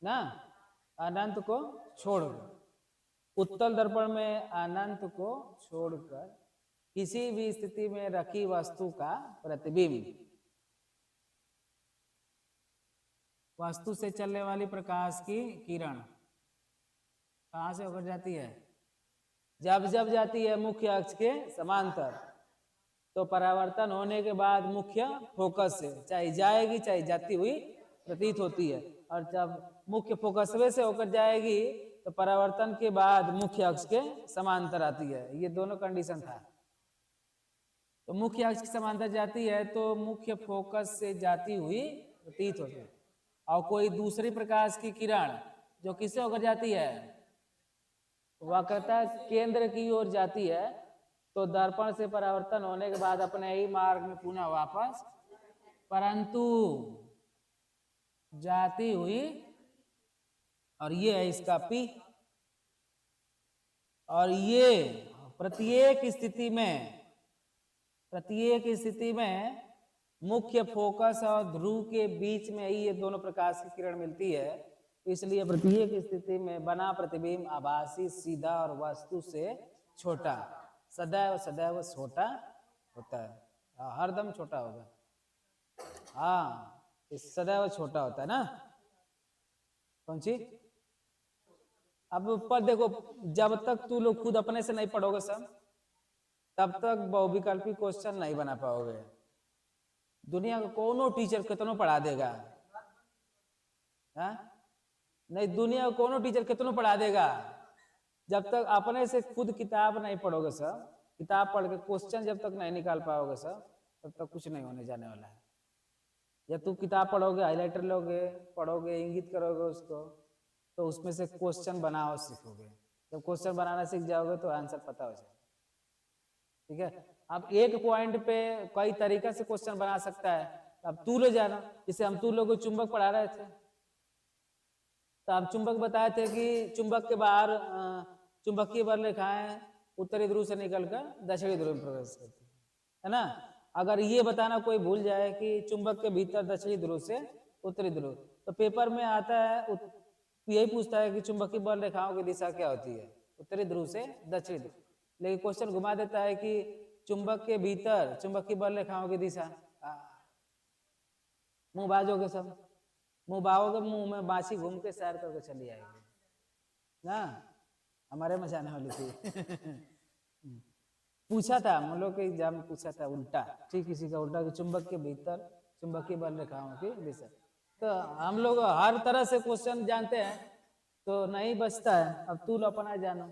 ना, अनंत को छोड़कर, उत्तल दर्पण में अनंत को छोड़कर किसी भी स्थिति में रखी वस्तु का प्रतिबिंब, वस्तु से चलने वाली प्रकाश की किरण कहां से होकर जाती है? जब जब जाती है मुख्य अक्ष के समांतर, तो परावर्तन होने के बाद मुख्य फोकस से चाहे जाएगी चाहे जाती हुई प्रतीत होती है, और जब मुख्य फोकसवे से होकर जाएगी तो परावर्तन के बाद मुख्य अक्ष के समांतर आती है। ये दोनों कंडीशन था। तो मुख्य अक्ष के समांतर जाती है तो मुख्य फोकस से जाती हुई प्रतीत होती है, और कोई दूसरी प्रकाश की किरण जो किससे होकर जाती है, वक्रता केंद्र की ओर जाती है, तो दर्पण से परावर्तन होने के बाद अपने ही मार्ग में पुनः वापस, परंतु जाती हुई, और ये है इसका P, और ये प्रत्येक स्थिति में मुख्य फोकस और ध्रुव के बीच में ही ये दोनों प्रकाश की किरण मिलती है, इसलिए प्रत्येक स्थिति में बना प्रतिबिंब आभासी, सीधा और वस्तु से छोटा, सदैव सदैव छोटा होता है। हरदम छोटा होगा, हाँ, इस सदैव छोटा होता है ना। कौन सी? अब पर देखो, जब तक तू लोग खुद अपने से नहीं पढ़ोगे सब, तब तक बहुविकल्पी क्वेश्चन नहीं बना पाओगे। दुनिया का कोनो टीचर कितनों पढ़ा देगा, हाँ? नहीं, दुनिया का कोनो टीचर कितनों पढ़ा देगा, जब तक अपने से खुद किताब नहीं पढ़ोगे सब, किताब पढ़ के क्वेश्चन जब तक नहीं निकाल पाओगे सब, तब तक कुछ नहीं होने जाने वाला है। या तू किताब पढ़ोगे, हाईलाइटर लोगे, पढ़ोगे, इंगित करोगे उसको, तो उसमें से क्वेश्चन बनाओ सीखोगे। जब क्वेश्चन बनाना सीख जाओगे तो आंसर पता हो जाएगा। ठीक है, अब एक पॉइंट पे कई तरीका से क्वेश्चन बना सकता है। अब तू ले जाना, जैसे हम तू लोग को चुंबक पढ़ा रहे थे, तो हम चुंबक बताए थे कि चुंबक के बाहर चुंबकीय बल रेखाएं उत्तरी ध्रुव से निकलकर दक्षिणी ध्रुव में प्रवेश करती है ना। अगर ये बताना कोई भूल जाए कि चुंबक के भीतर दक्षिणी ध्रुव से उत्तरी ध्रुव, तो पेपर में आता है, यही पूछता है कि चुंबकीय बल रेखाओं की दिशा क्या होती है, उत्तरी ध्रुव से दक्षिणी ध्रुव। लेकिन क्वेश्चन घुमा देता है कि चुंबक के भीतर चुंबकीय बल रेखाओं की दिशा, मुंह बाजोगे सब, मुंह बाओगे, मुंह में बांसी घूम के सैर करके चली आएगी ना। हमारे में जाने वाली थी पूछा था हम लोग के एग्जाम में, पूछा था उल्टा, ठीक किसी का उल्टा, कि चुंबक के भीतर चुंबकीय बल रेखाओं की दिशा। तो हम लोग हर तरह से क्वेश्चन जानते हैं, तो नहीं बचता है। अब तू अपना जानो।